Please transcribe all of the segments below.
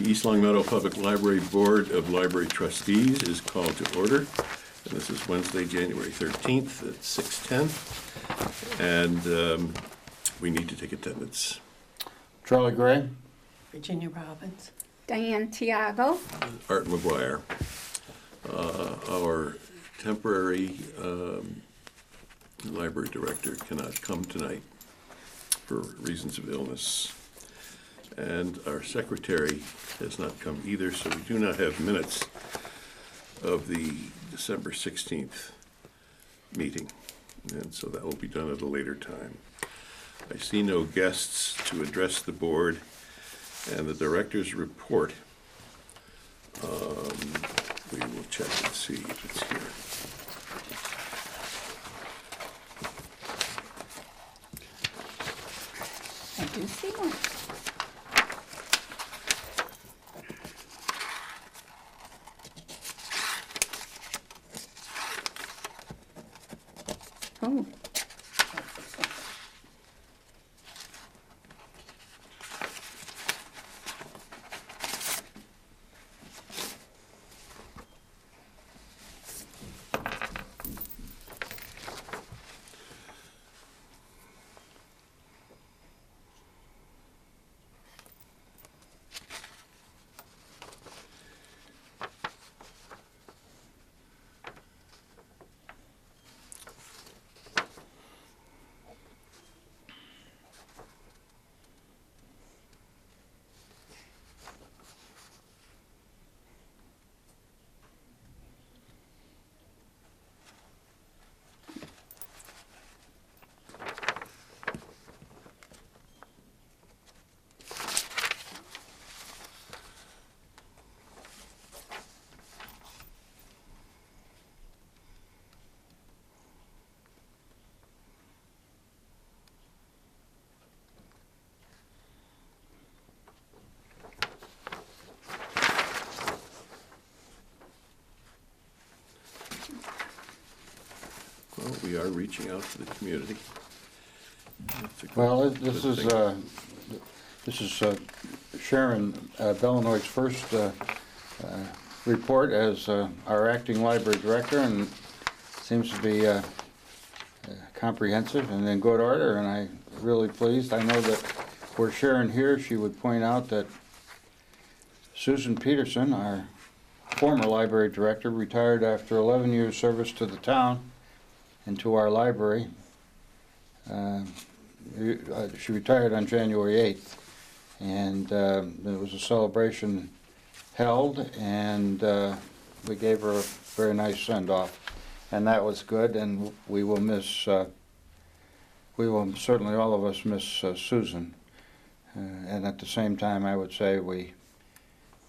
The East Long Meadow Public Library Board of Library Trustees is called to order. And this is Wednesday, January 13th at 6:10. And we need to take attendance. Charlie Gray. Virginia Robbins. Diane Tiago. Art McGuire. Our temporary library director cannot come tonight for reasons of illness. And our secretary has not come either, so we do not have minutes of the December 16th meeting. And so that will be done at a later time. I see no guests to address the board, and the director's report. We will check and see if it's here. I do see one. Oh. Well, we are reaching out to the community. Well, this is Sharon Bellinoy's first report as our acting library director, and seems to be comprehensive and in good order, and I'm really pleased. I know that were Sharon here, she would point out that Susan Peterson, our former library director, retired after 11 years service to the town and to our library. She retired on January 8th, and there was a celebration held, and we gave her a very nice send-off, and that was good. And we will miss, we will certainly all of us miss Susan. And at the same time, I would say we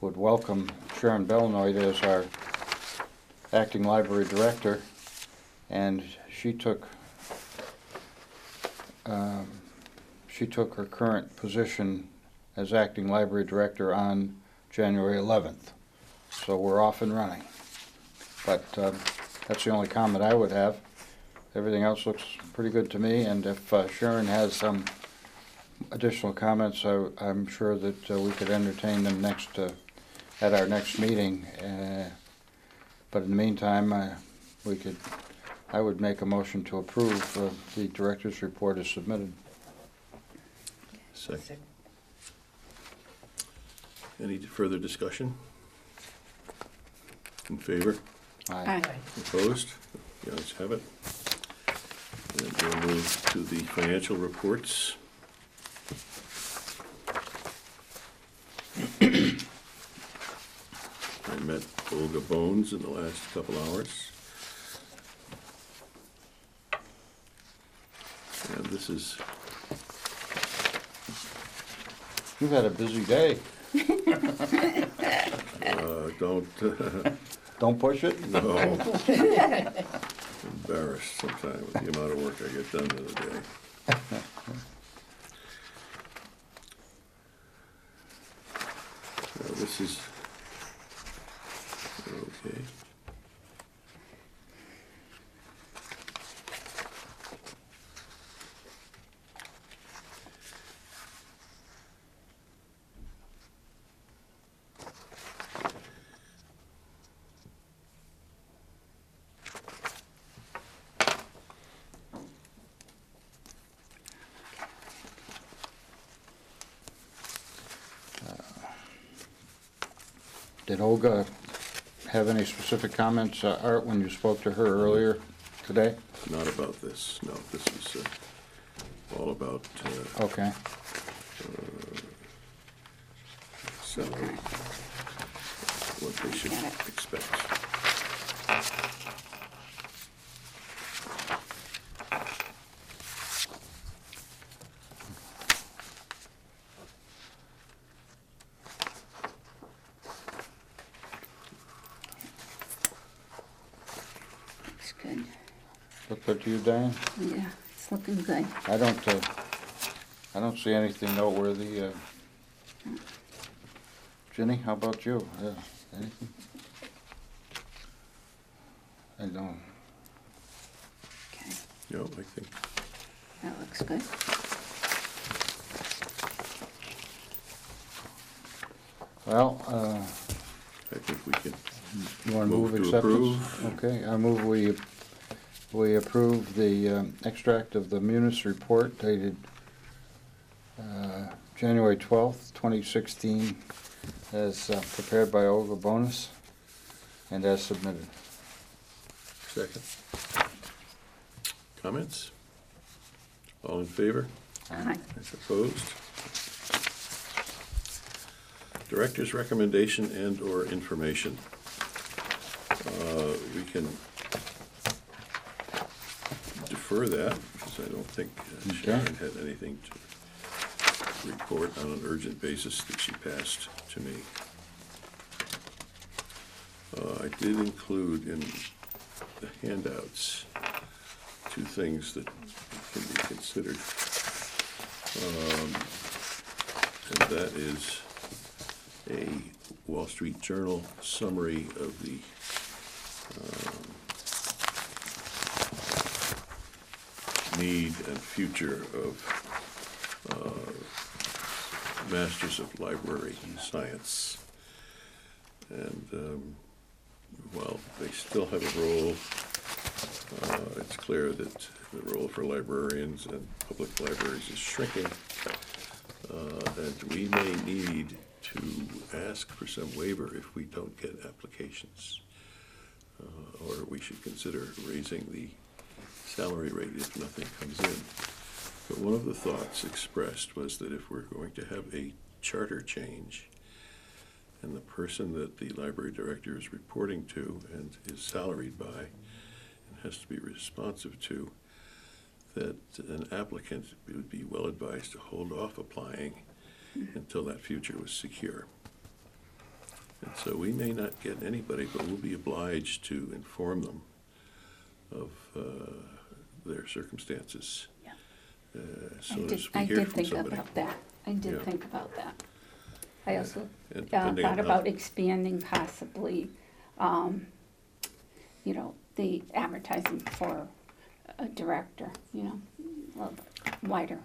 would welcome Sharon Bellinoy as our acting library director, and she took her current position as acting library director on January 11th. So we're off and running. But that's the only comment I would have. Everything else looks pretty good to me, and if Sharon has some additional comments, I'm sure that we could entertain them at our next meeting. But in the meantime, I would make a motion to approve the director's report as submitted. Second. Any further discussion? In favor? Aye. Opposed? The ayes have it. And we'll move to the financial reports. I met Olga Bones in the last couple hours. And this is... You've had a busy day. Don't push it? No. Embarrassed sometimes with the amount of work I get done in a day. This is okay. Did Olga have any specific comments, Art, when you spoke to her earlier today? Not about this, no, this is all about Okay. salary, what they should Got it. expect. Looks good. Look good to you, Diane? Yeah, it's looking good. I don't see anything noteworthy. Ginny, how about you? Anything? I don't. Okay, No, I think, that looks good. Well, I think we can you want to move Move to acceptance? approve. Okay, I move we approve the extract of the Munis report dated January 12th, 2016, as prepared by Olga Bonus and as submitted. second. Comments? All in favor? Aye. Opposed? Director's recommendation and/or information. We can defer that, because I don't think Sharon had anything to report on an urgent basis that she passed to me. I did include in the handouts two things that can be considered. And that is a Wall Street Journal summary of the need and future of Masters of Library Science. And while they still have a role, it's clear that the role for librarians and public libraries is shrinking. And we may need to ask for some waiver if we don't get applications. Or we should consider raising the salary rate if nothing comes in. But one of the thoughts expressed was that if we're going to have a charter change, and the person that the library director is reporting to and is salaried by and has to be responsive to, that an applicant would be well advised to hold off applying until that future was secure. And so we may not get anybody, but we'll be obliged to inform them of their circumstances Yeah. as soon as we I hear did from think somebody. about that. I did Yeah. think about that. I also And depending on thought how- about expanding possibly, you know, the advertising for a director, you know, a little bit wider.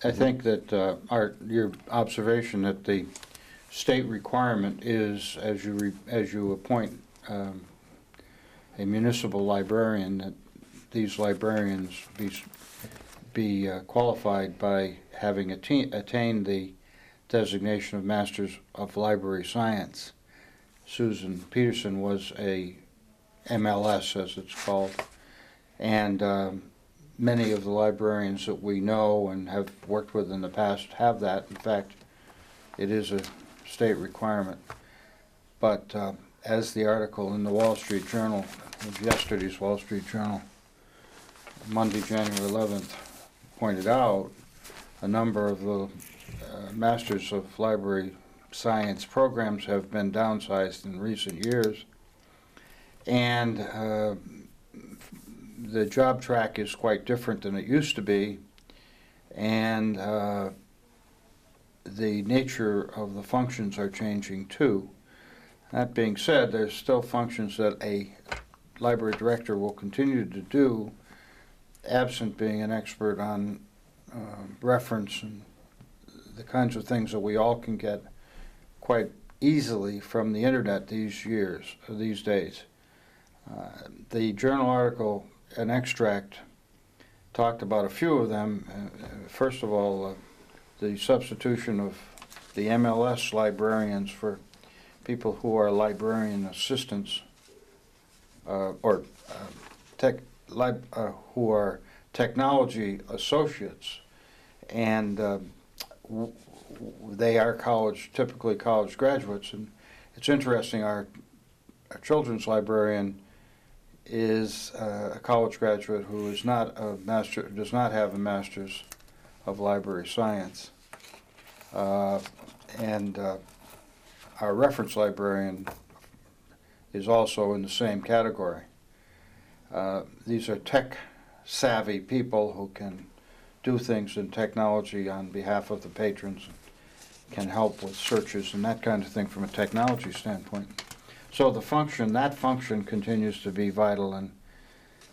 I think that your observation that the state requirement is, as you appoint a municipal librarian, that these librarians be qualified by having attained the designation of Masters of Library Science. Susan Peterson was a MLS, as it's called, and many of the librarians that we know and have worked with in the past have that. In fact, it is a state requirement. But as the article in the Wall Street Journal, yesterday's Wall Street Journal, Monday, January 11th, pointed out, a number of the Masters of Library Science programs have been downsized in recent years, and the job track is quite different than it used to be, and the nature of the functions are changing too. That being said, there's still functions that a library director will continue to do, absent being an expert on reference and the kinds of things that we all can get quite easily from the internet these days. The journal article, an extract, talked about a few of them. First of all, the substitution of the MLS librarians for people who are librarian assistants or who are technology associates, and they are typically college graduates. And it's interesting, our children's librarian is a college graduate who is not a master, does not have a master's of library science, and our reference librarian is also in the same category. These are tech-savvy people who can do things in technology on behalf of the patrons, can help with searches and that kind of thing from a technology standpoint. So that function continues to be vital and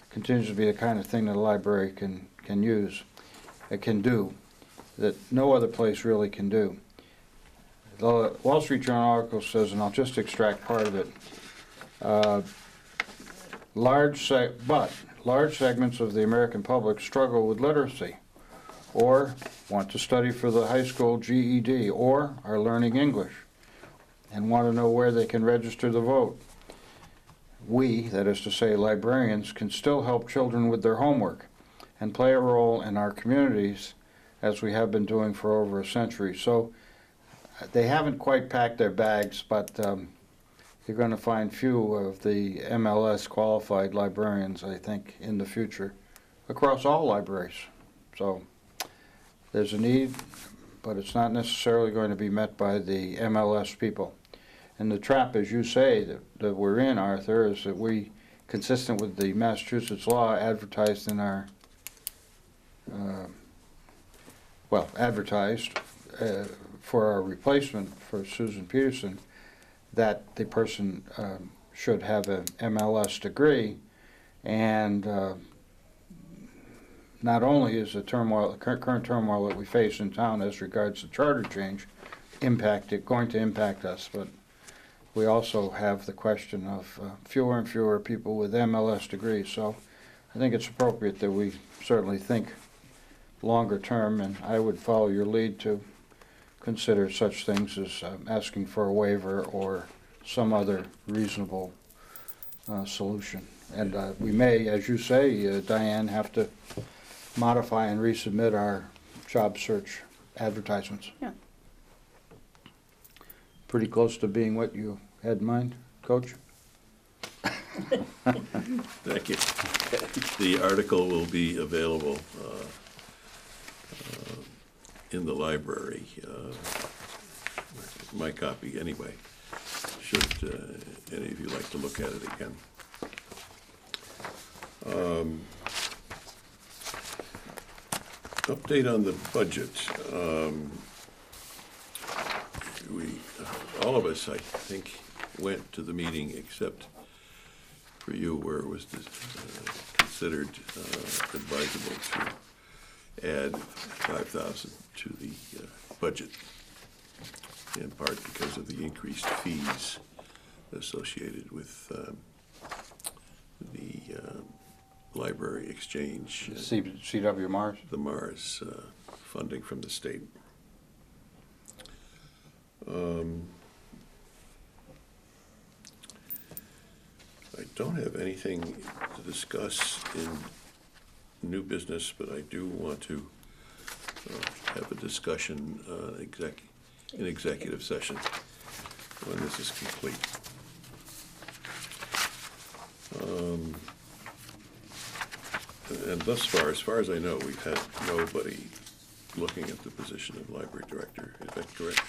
continues to be the kind of thing that a library can use, it can do, that no other place really can do. The Wall Street Journal article says, and I'll just extract part of it, large segments of the American public struggle with literacy, or want to study for the high school GED, or are learning English and want to know where they can register to vote. We, that is to say librarians, can still help children with their homework and play a role in our communities as we have been doing for over a century. So they haven't quite packed their bags, but you're going to find few of the MLS qualified librarians, I think, in the future across all libraries. So there's a need, but it's not necessarily going to be met by the MLS people. And the trap, as you say, that we're in, Arthur, is that we, consistent with the Massachusetts law, advertised in our, for our replacement for Susan Peterson, that the person should have an MLS degree. And not only is the current turmoil that we face in town as regards the charter change going to impact us, but we also have the question of fewer and fewer people with MLS degrees. So I think it's appropriate that we certainly think longer term, and I would follow your lead to consider such things as asking for a waiver or some other reasonable solution. And we may, as you say, Diane, have to modify and resubmit our job search advertisements. Yeah. Pretty close to being what you had in mind, Coach? Thank you. The article will be available in the library, my copy anyway, should any of you like to look at it again. Update on the budget. All of us, I think, went to the meeting except for you, where it was considered advisable to add $5,000 to the budget, in part because of the increased fees associated with the library exchange, CW Mars? the Mars funding from the state. I don't have anything to discuss in new business, but I do want to have a discussion in executive session when this is complete. And thus far, as far as I know, we've had nobody looking at the position of library director. Is that correct?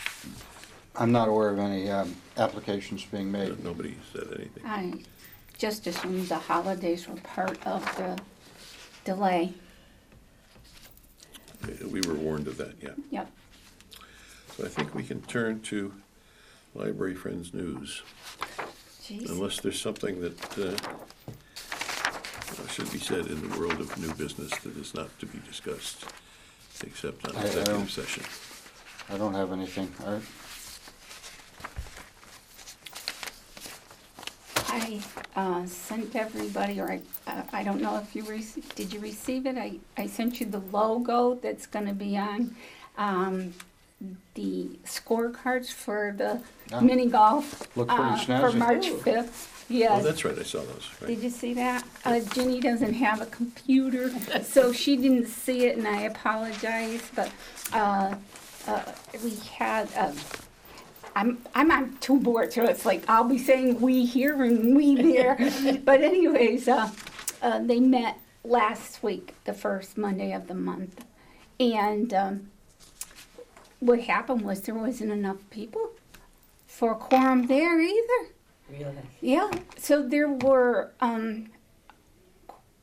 I'm not aware of any applications being made. Nobody said anything. I just assumed the holidays were part of the delay. We were warned of that, yeah. Yep. So I think we can turn to Library Friends News, Jeez. unless there's something that should be said in the world of new business that is not to be discussed, except on executive session. I don't have anything. All right. I sent everybody, or I don't know if you did you receive it? I sent you the logo that's going to be on the scorecards for the Ah. mini golf Look pretty for snazzy. March Ooh. 5th. Oh, Yes. that's right, I saw those, right. Did you see that? Ginny doesn't have a computer, so she didn't see it, and I apologize, but we had, I'm on two boards, so it's like I'll be saying we here and we there. But anyways, they met last week, the first Monday of the month. And what happened was there wasn't enough people for a quorum there either. Really? Yeah, so there were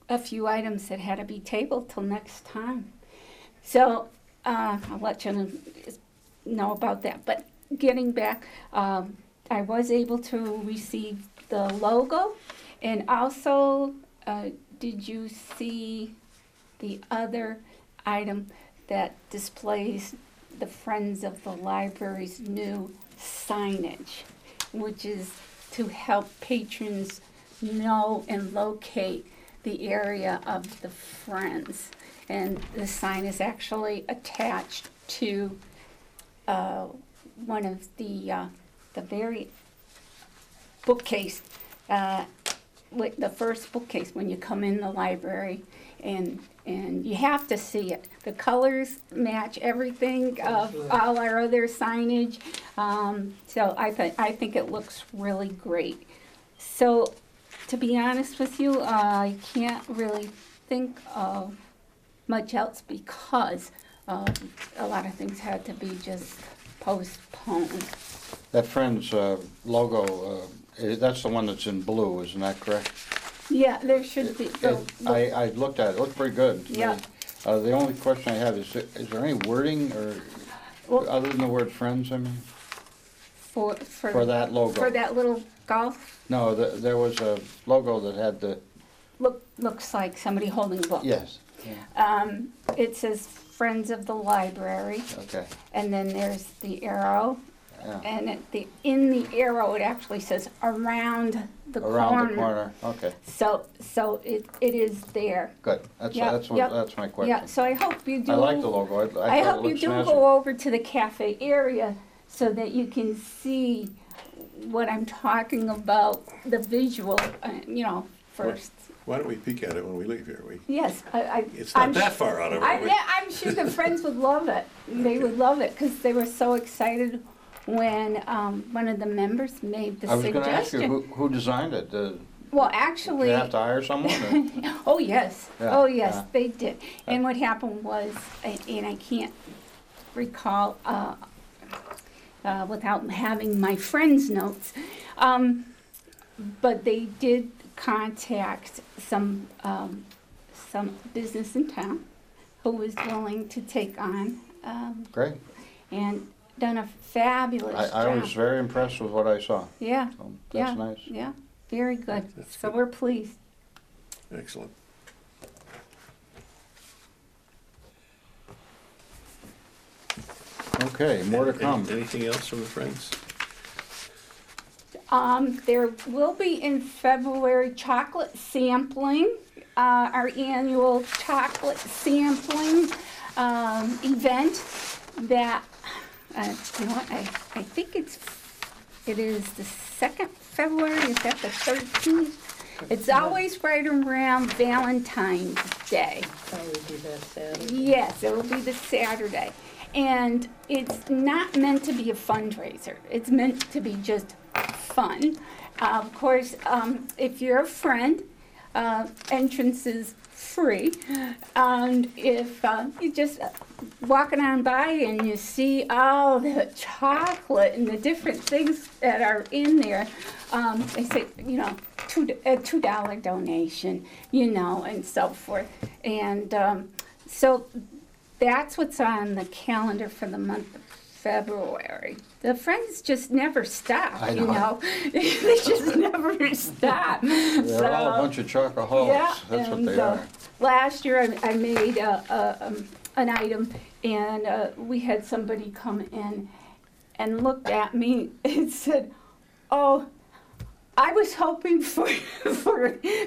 a few items that had to be tabled till next time. So I'll let you know about that. But getting back, I was able to receive the logo, and also, did you see the other item that displays the Friends of the Library's new signage, which is to help patrons know and locate the area of the Friends. And the sign is actually attached to one of the very bookcase, with the first bookcase when you come in the library, and you have to see it. The colors match everything of all our other signage, so I think it looks really great. So, to be honest with you, I can't really think of much else because a lot of things had to be just postponed. That Friends logo, that's the one that's in blue, isn't that correct? Yeah, there should be. I looked at it, it looked pretty good. Yeah. The only question I have is there any wording or, Well- other than the word Friends, I mean, for for that logo? for that little golf No, there was a logo that had the, looks like somebody holding a book. yes, It says Friends of the Library, okay, and then there's the arrow, yeah. and in the arrow it actually says around the Around the corner, okay, So it is there. good. That's Yep, that's my question. Yeah. So I hope you do. I like the logo. I I thought it hope you looked do snazzy. go over to the cafe area so that you can see what I'm talking about, the visual, first. Why don't we peek at it when we leave here? Yes, It's not I'm that far out of our way. Yeah, I'm sure the friends would love it. They would love it because they were so excited when one of the members made the I was suggestion. gonna ask you, who designed it? Well, Did actually, you have to hire someone? Or? oh yes, Yeah, oh yes, yeah. they did. And what happened was, and I can't recall without having my friend's notes, but they did contact some business in town who was willing to take on Great. and done a fabulous I job. was very impressed with what I saw. Yeah, So yeah, that's nice. yeah, very good. That's So good. we're pleased. Excellent. Okay, more to come. Anything else from the Friends? There will be in February chocolate sampling, our annual chocolate sampling event that, you know what, I think it is the 2nd February, is that the 13th? It's always right around Valentine's Day. Probably be that Saturday. Yes, it will be the Saturday. And it's not meant to be a fundraiser. It's meant to be just fun. Of course, if you're a friend, entrance is free. And if you just walking on by and you see all the chocolate and the different things that are in there, they say, a $2 donation, and so forth. And so that's what's on the calendar for the month of February. The friends just never stop, I know. They just never stop. They're all a bunch of chocoholics. Yeah, That's what and they are. last year I made an item, and we had somebody come in and looked at me and said, "Oh, I was hoping for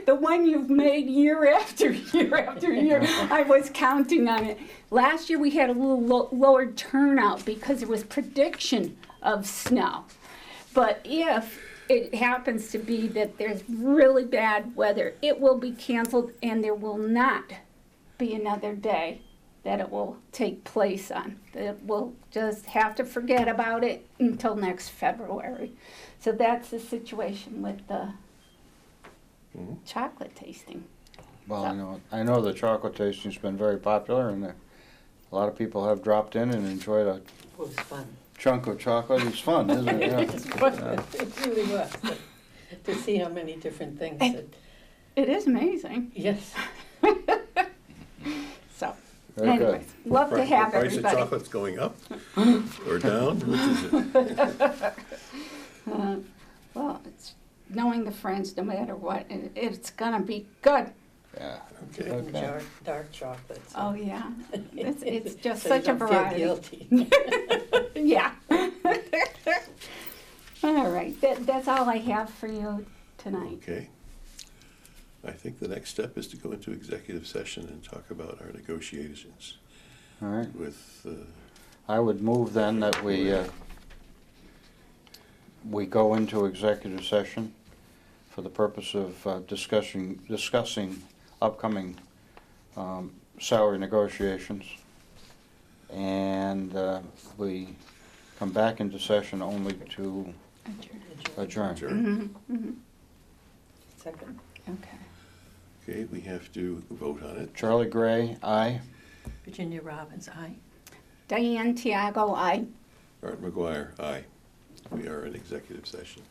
the one you've made year after year after year. I was counting on it. Last year we had a little lower turnout because there was prediction of snow. But if it happens to be that there's really bad weather, it will be canceled and there will not be another day that it will take place on. We'll just have to forget about it until next February. So that's the situation with the chocolate tasting. Well, I know the chocolate tasting's been very popular, and a lot of people have dropped in and enjoyed a It was fun. chunk of chocolate. It's fun, isn't it? Yeah. It really was, to see how many different things that, It is amazing. yes. So, Very good. anyways, love to have The price of everybody. chocolate's going up or down? Which is it? Well, it's knowing the friends, no matter what, it's gonna be good. Yeah. Okay. And dark chocolates. Oh, yeah. It's just So you such a don't feel variety. guilty. Yeah. All right, that's all I have for you tonight. Okay. I think the next step is to go into executive session and talk about our negotiations All right. with, I would move then that we go into executive session for the purpose of discussing upcoming salary negotiations. And we come back into session only to adjourn. adjourn. Second. Okay. Okay, we have to vote on it. Charlie Gray, aye. Virginia Robbins, aye. Diane Tiago, I. Art McGuire, aye. We are in executive session.